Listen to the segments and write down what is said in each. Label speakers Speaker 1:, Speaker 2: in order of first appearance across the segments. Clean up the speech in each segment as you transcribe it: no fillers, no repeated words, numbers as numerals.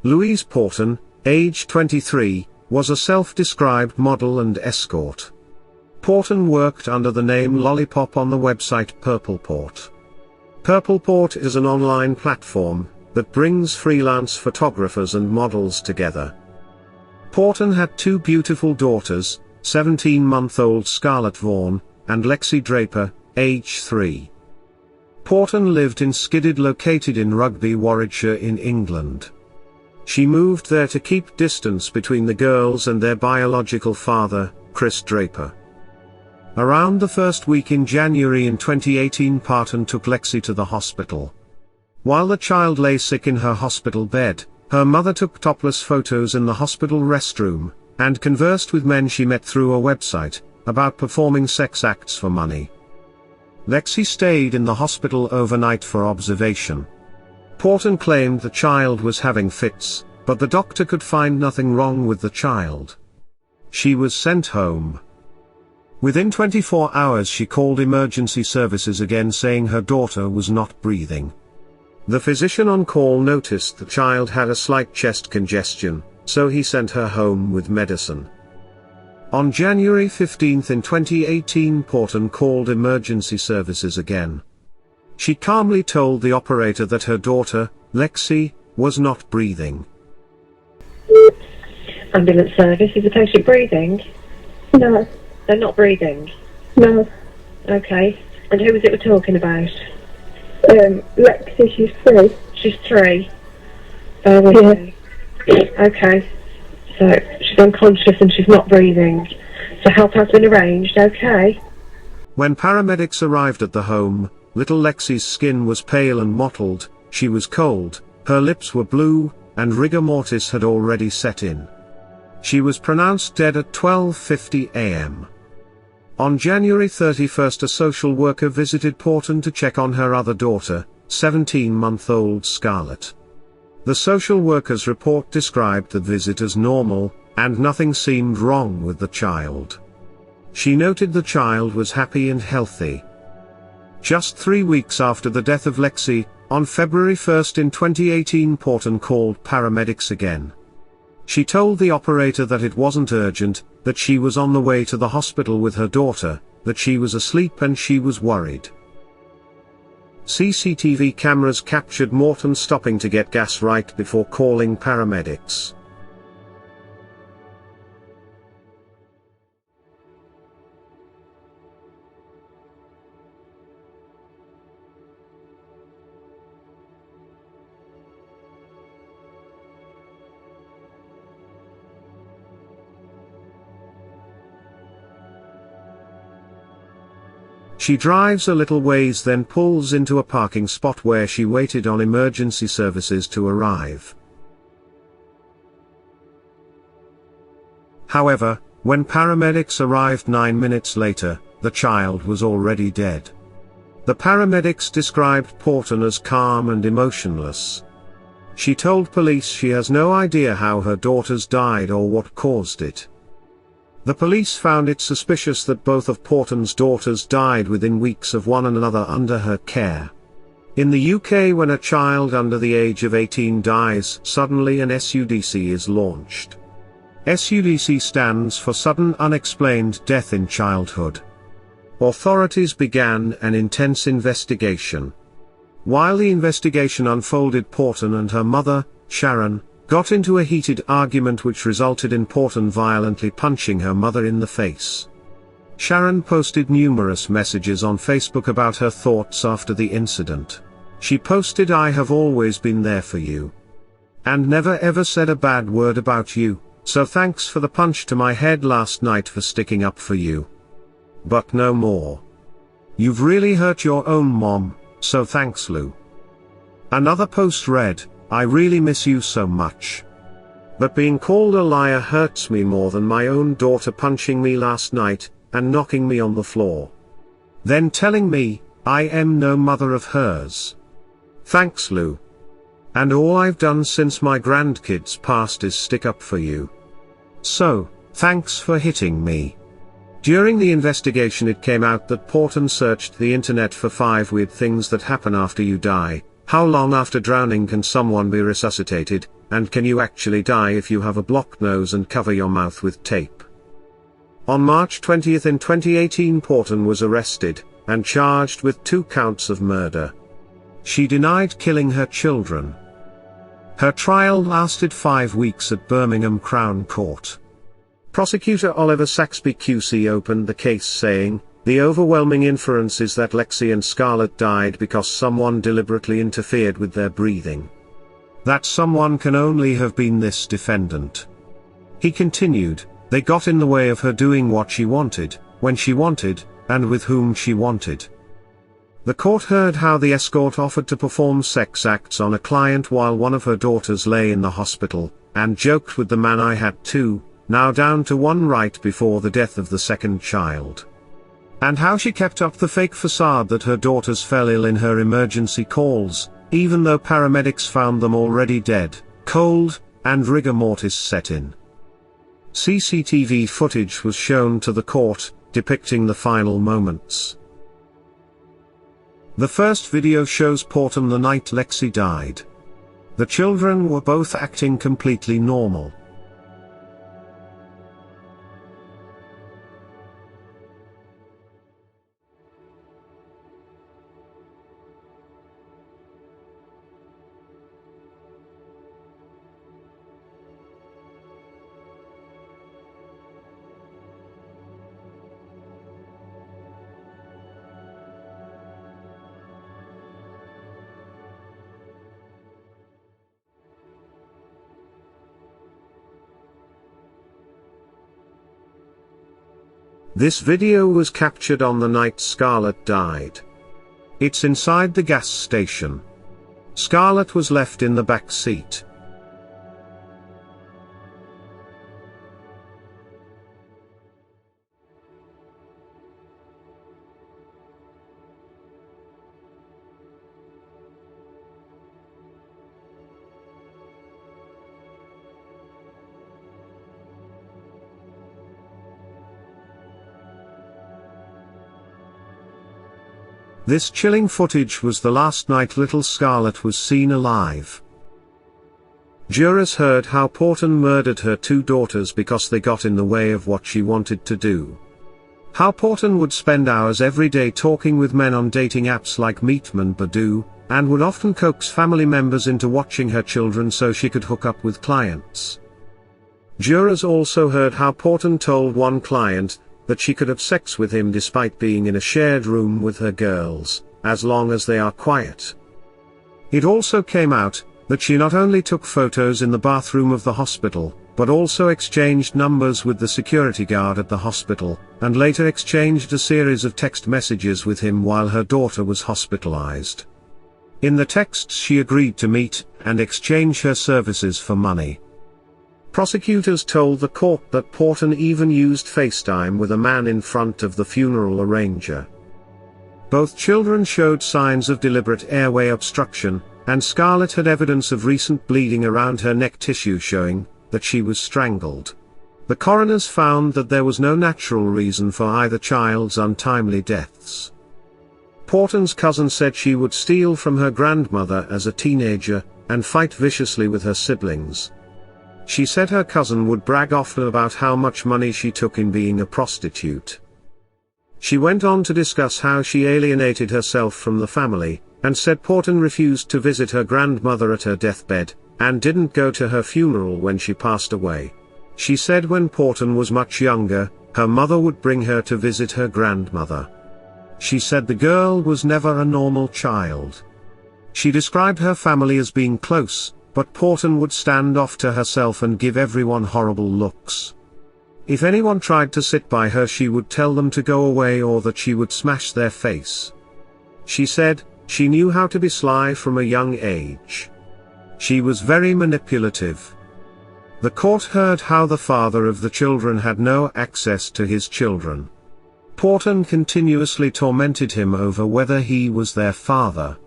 Speaker 1: Louise Porton, age 23, was a self-described model and escort. Porton worked under the name Lollipop on the website Purpleport. Purpleport is an online platform that brings freelance photographers and models together. Porton had two beautiful daughters, 17-month-old Scarlett and Lexi Draper, age 3. Porton lived in Skided, located in Rugby, Warwickshire in England. She moved there to keep distance between the girls and their biological father, Chris Draper. Around the first week in January in 2018, Porton took Lexi to the hospital. While the child lay sick in her hospital bed, her mother took topless photos in the hospital restroom, and conversed with men she met through a website, about performing sex acts for money. Lexi stayed in the hospital overnight for observation. Porton claimed the child was having fits, but the doctor could find nothing wrong with the child. She was sent home. Within 24 hours she called emergency services again, saying her daughter was not breathing. The physician on call noticed the child had a slight chest congestion, so he sent her home with medicine. On January 15 in 2018, Porton called emergency services again. She calmly told the operator that her daughter, Lexi, was not breathing.
Speaker 2: Ambulance service, is the patient breathing?
Speaker 3: No.
Speaker 2: They're not breathing?
Speaker 3: No.
Speaker 2: Okay. And who was it we're talking about?
Speaker 3: Lexi, she's 3.
Speaker 2: She's 3. Okay. Okay. So she's unconscious and she's not breathing. So help has been arranged, okay?
Speaker 1: When paramedics arrived at the home, little Lexi's skin was pale and mottled, she was cold, her lips were blue, and rigor mortis had already set in. She was pronounced dead at 12:50 a.m. On January 31, a social worker visited Porton to check on her other daughter, 17-month-old Scarlett. The social worker's report described the visit as normal, and nothing seemed wrong with the child. She noted the child was happy and healthy. Just 3 weeks after the death of Lexi, on February 1 in 2018, Porton called paramedics again. She told the operator that it wasn't urgent, that she was on the way to the hospital with her daughter, that she was asleep and she was worried. CCTV cameras captured Porton stopping to get gas right before calling paramedics. She drives a little ways, then pulls into a parking spot where she waited on emergency services to arrive. However, when paramedics arrived 9 minutes later, the child was already dead. The paramedics described Porton as calm and emotionless. She told police she has no idea how her daughters died or what caused it. The police found it suspicious that both of Porton's daughters died within weeks of one another under her care. In the UK, when a child under the age of 18 dies suddenly, an SUDC is launched. SUDC stands for Sudden Unexplained Death in Childhood. Authorities began an intense investigation. While the investigation unfolded, Porton and her mother, Sharon, got into a heated argument which resulted in Porton violently punching her mother in the face. Sharon posted numerous messages on Facebook about her thoughts after the incident. She posted, "I have always been there for you. And never ever said a bad word about you, so thanks for the punch to my head last night for sticking up for you. But no more. You've really hurt your own mom, so thanks, Lou." Another post read, "I really miss you so much. But being called a liar hurts me more than my own daughter punching me last night, and knocking me on the floor. Then telling me, I am no mother of hers. Thanks, Lou. And all I've done since my grandkids passed is stick up for you. So, thanks for hitting me." During the investigation, it came out that Porton searched the internet for 5 weird things that happen after you die, How long after drowning can someone be resuscitated, and can you actually die if you have a blocked nose and cover your mouth with tape? On March 20 in 2018, Porton was arrested and charged with 2 counts of murder. She denied killing her children. Her trial lasted 5 weeks at Birmingham Crown Court. Prosecutor Oliver Saxby QC opened the case saying, "The overwhelming inference is that Lexi and Scarlett died because someone deliberately interfered with their breathing. That someone can only have been this defendant." He continued, "They got in the way of her doing what she wanted, when she wanted, and with whom she wanted." The court heard how the escort offered to perform sex acts on a client while one of her daughters lay in the hospital, and joked with the man, "I had 2, now down to 1 right before the death of the second child." And how she kept up the fake facade that her daughters fell ill in her emergency calls, even though paramedics found them already dead, cold, and rigor mortis set in. CCTV footage was shown to the court, depicting the final moments. The first video shows Porton the night Lexi died. The children were both acting completely normal. This video was captured on the night Scarlett died. It's inside the gas station. Scarlett was left in the back seat. This chilling footage was the last night little Scarlett was seen alive. Jurors heard how Porton murdered her 2 daughters because they got in the way of what she wanted to do. How Porton would spend hours every day talking with men on dating apps like Meet and Badoo, and would often coax family members into watching her children so she could hook up with clients. Jurors also heard how Porton told one client that she could have sex with him despite being in a shared room with her girls, as long as they are quiet. It also came out that she not only took photos in the bathroom of the hospital, but also exchanged numbers with the security guard at the hospital, and later exchanged a series of text messages with him while her daughter was hospitalized. In the texts she agreed to meet and exchange her services for money. Prosecutors told the court that Porton even used FaceTime with a man in front of the funeral arranger. Both children showed signs of deliberate airway obstruction, and Scarlett had evidence of recent bleeding around her neck tissue showing that she was strangled. The coroners found that there was no natural reason for either child's untimely deaths. Porton's cousin said she would steal from her grandmother as a teenager, and fight viciously with her siblings. She said her cousin would brag often about how much money she took in being a prostitute. She went on to discuss how she alienated herself from the family, and said Porton refused to visit her grandmother at her deathbed, and didn't go to her funeral when she passed away. She said when Porton was much younger, her mother would bring her to visit her grandmother. She said the girl was never a normal child. She described her family as being close, but Porton would stand off to herself and give everyone horrible looks. If anyone tried to sit by her, she would tell them to go away or that she would smash their face. She said she knew how to be sly from a young age. She was very manipulative. The court heard how the father of the children had no access to his children. Porton continuously tormented him over whether he was their father.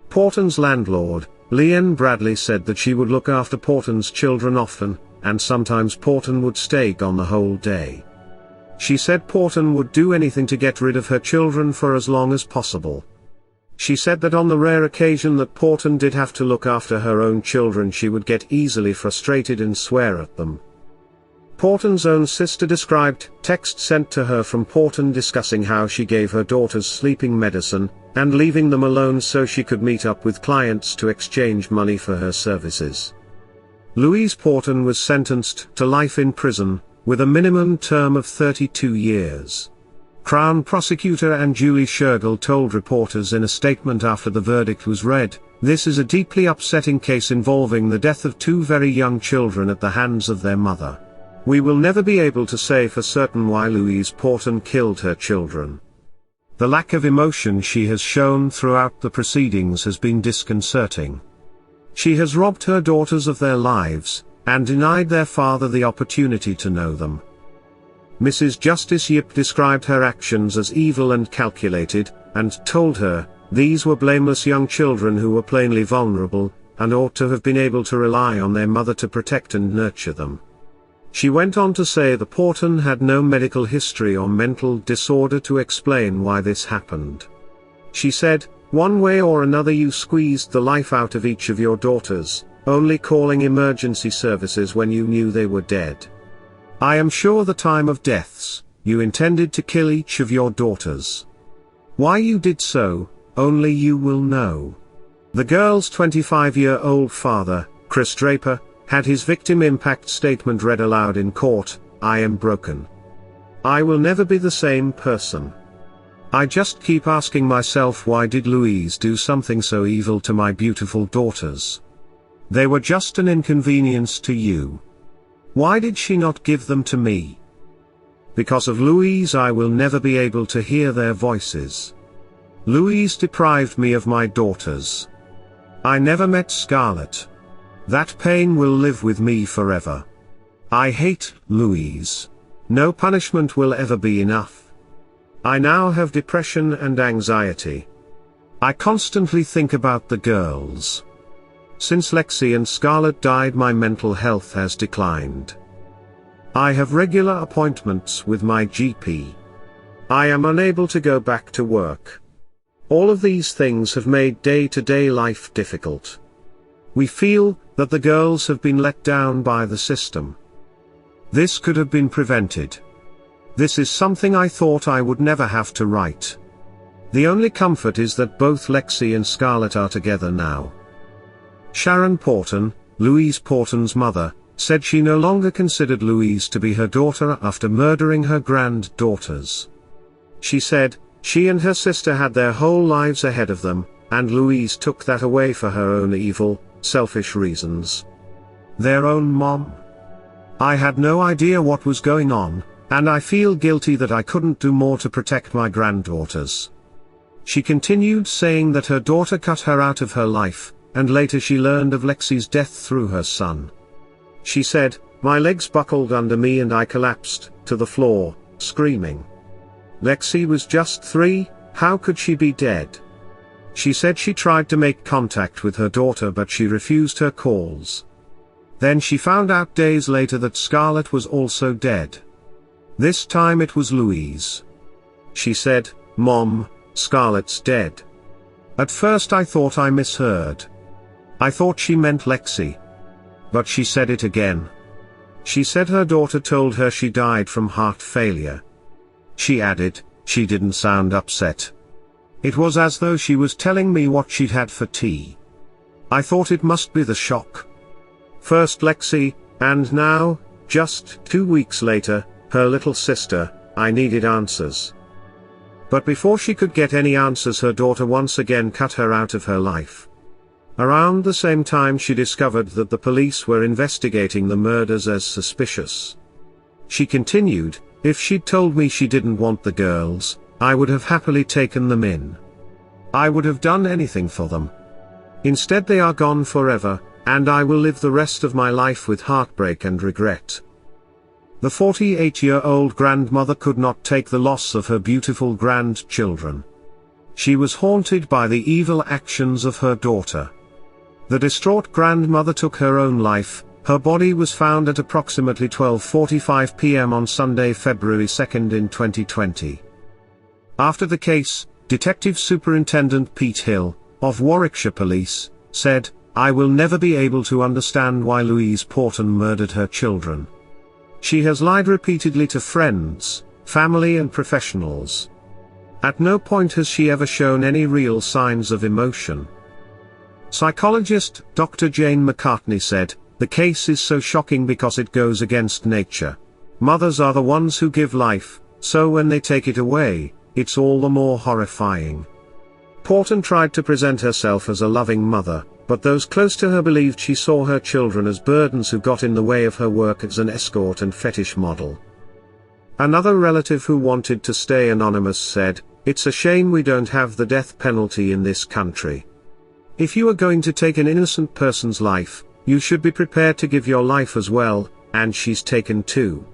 Speaker 1: Porton's landlord, Leanne Bradley, said that she would look after Porton's children often, and sometimes Porton would stay gone the whole day. She said Porton would do anything to get rid of her children for as long as possible. She said that on the rare occasion that Porton did have to look after her own children, she would get easily frustrated and swear at them. Porton's own sister described texts sent to her from Porton discussing how she gave her daughters sleeping medicine, and leaving them alone so she could meet up with clients to exchange money for her services. Louise Porton was sentenced to life in prison, with a minimum term of 32 years. Crown Prosecutor Anne Julie Shergill told reporters in a statement after the verdict was read, "This is a deeply upsetting case involving the death of two very young children at the hands of their mother. We will never be able to say for certain why Louise Porton killed her children. The lack of emotion she has shown throughout the proceedings has been disconcerting. She has robbed her daughters of their lives, and denied their father the opportunity to know them." Mrs. Justice Yip described her actions as evil and calculated, and told her, "These were blameless young children who were plainly vulnerable, and ought to have been able to rely on their mother to protect and nurture them." She went on to say the Porton had no medical history or mental disorder to explain why this happened. She said, "One way or another you squeezed the life out of each of your daughters, only calling emergency services when you knew they were dead. I am sure the time of deaths, you intended to kill each of your daughters. Why you did so, only you will know." The girl's 25-year-old father, Chris Draper, had his victim impact statement read aloud in court. "I am broken. I will never be the same person. I just keep asking myself, why did Louise do something so evil to my beautiful daughters? They were just an inconvenience to you. Why did she not give them to me? Because of Louise I will never be able to hear their voices. Louise deprived me of my daughters. I never met Scarlett. That pain will live with me forever. I hate Louise. No punishment will ever be enough. I now have depression and anxiety. I constantly think about the girls. Since Lexi and Scarlett died, my mental health has declined. I have regular appointments with my GP. I am unable to go back to work. All of these things have made day-to-day life difficult. We feel that the girls have been let down by the system. This could have been prevented. This is something I thought I would never have to write. The only comfort is that both Lexi and Scarlett are together now." Sharon Porton, Louise Porton's mother, said she no longer considered Louise to be her daughter after murdering her granddaughters. She said, she and her sister had their whole lives ahead of them, and Louise took that away for her own evil, selfish reasons. Their own mom. "I had no idea what was going on, and I feel guilty that I couldn't do more to protect my granddaughters." She continued, saying that her daughter cut her out of her life, and later she learned of Lexi's death through her son. She said, "My legs buckled under me and I collapsed to the floor, screaming. Lexi was just 3, how could she be dead?" She said she tried to make contact with her daughter but she refused her calls. Then she found out days later that Scarlett was also dead. This time it was Louise. She said, "Mom, Scarlett's dead. At first I thought I misheard. I thought she meant Lexi. But she said it again." She said her daughter told her she died from heart failure. She added, "She didn't sound upset. It was as though she was telling me what she'd had for tea. I thought it must be the shock. First Lexi, and now, just 2 weeks later, her little sister. I needed answers." But before she could get any answers, her daughter once again cut her out of her life. Around the same time she discovered that the police were investigating the murders as suspicious. She continued, "If she'd told me she didn't want the girls, I would have happily taken them in. I would have done anything for them. Instead they are gone forever, and I will live the rest of my life with heartbreak and regret." The 48-year-old grandmother could not take the loss of her beautiful grandchildren. She was haunted by the evil actions of her daughter. The distraught grandmother took her own life. Her body was found at approximately 12:45 p.m. on Sunday, February 2 in 2020. After the case, Detective Superintendent Pete Hill, of Warwickshire Police, said, "I will never be able to understand why Louise Porton murdered her children. She has lied repeatedly to friends, family and professionals. At no point has she ever shown any real signs of emotion." Psychologist Dr. Jane McCartney said, "The case is so shocking because it goes against nature. Mothers are the ones who give life, so when they take it away, it's all the more horrifying." Porton tried to present herself as a loving mother, but those close to her believed she saw her children as burdens who got in the way of her work as an escort and fetish model. Another relative who wanted to stay anonymous said, "It's a shame we don't have the death penalty in this country. If you are going to take an innocent person's life, you should be prepared to give your life as well, and she's taken two.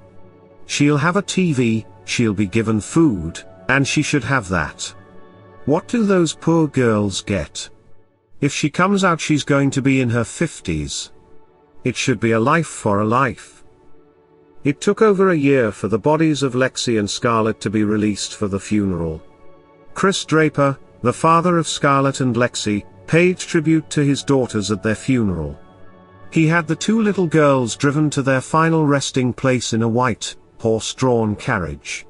Speaker 1: She'll have a TV, she'll be given food, and she should have that. What do those poor girls get? If she comes out she's going to be in her 50s. It should be a life for a life." It took over a year for the bodies of Lexi and Scarlett to be released for the funeral. Chris Draper, the father of Scarlett and Lexi, paid tribute to his daughters at their funeral. He had the two little girls driven to their final resting place in a white, horse-drawn carriage.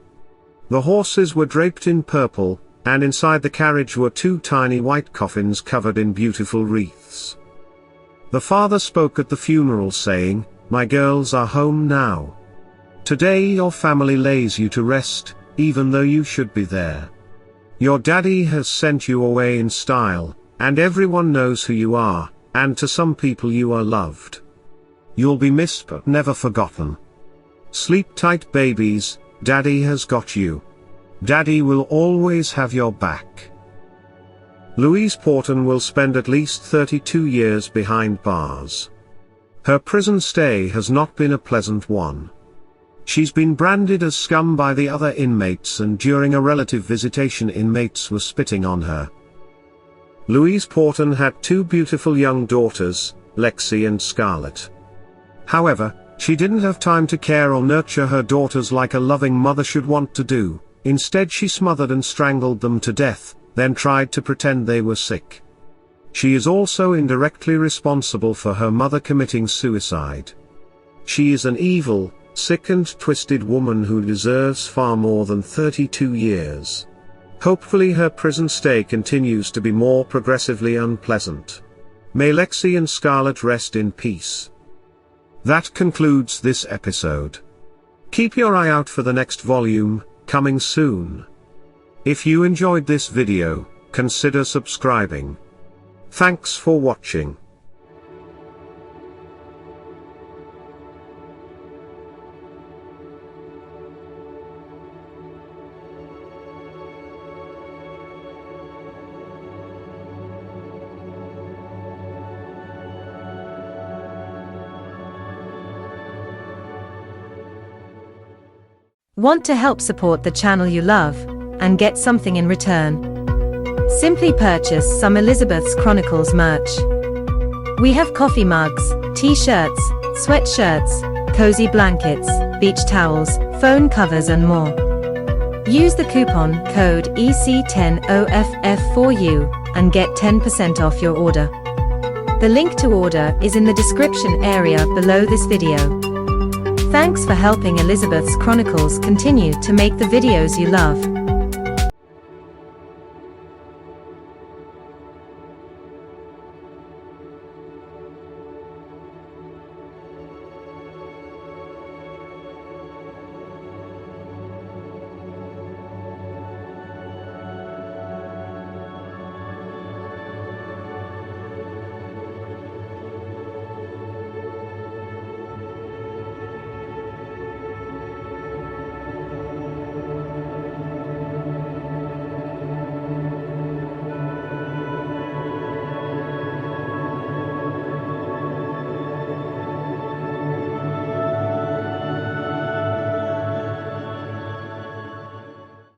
Speaker 1: The horses were draped in purple, and inside the carriage were two tiny white coffins covered in beautiful wreaths. The father spoke at the funeral saying, "My girls are home now. Today your family lays you to rest, even though you should be there. Your daddy has sent you away in style, and everyone knows who you are, and to some people you are loved. You'll be missed but never forgotten. Sleep tight babies, Daddy has got you. Daddy will always have your back." Louise Porton will spend at least 32 years behind bars. Her prison stay has not been a pleasant one. She's been branded as scum by the other inmates, and during a relative visitation inmates were spitting on her. Louise Porton had two beautiful young daughters, Lexi and Scarlett. However, she didn't have time to care or nurture her daughters like a loving mother should want to do. Instead she smothered and strangled them to death, then tried to pretend they were sick. She is also indirectly responsible for her mother committing suicide. She is an evil, sick and twisted woman who deserves far more than 32 years. Hopefully her prison stay continues to be more progressively unpleasant. May Lexi and Scarlett rest in peace. That concludes this episode. Keep your eye out for the next volume, coming soon. If you enjoyed this video, consider subscribing. Thanks for watching.
Speaker 3: Want to help support the channel you love, and get something in return? Simply purchase some Elizabeth's Chronicles merch. We have coffee mugs, t-shirts, sweatshirts, cozy blankets, beach towels, phone covers and more. Use the coupon code EC10OFF4U, and get 10% off your order. The link to order is in the description area below this video. Thanks for helping Elizabeth's Chronicles continue to make the videos you love.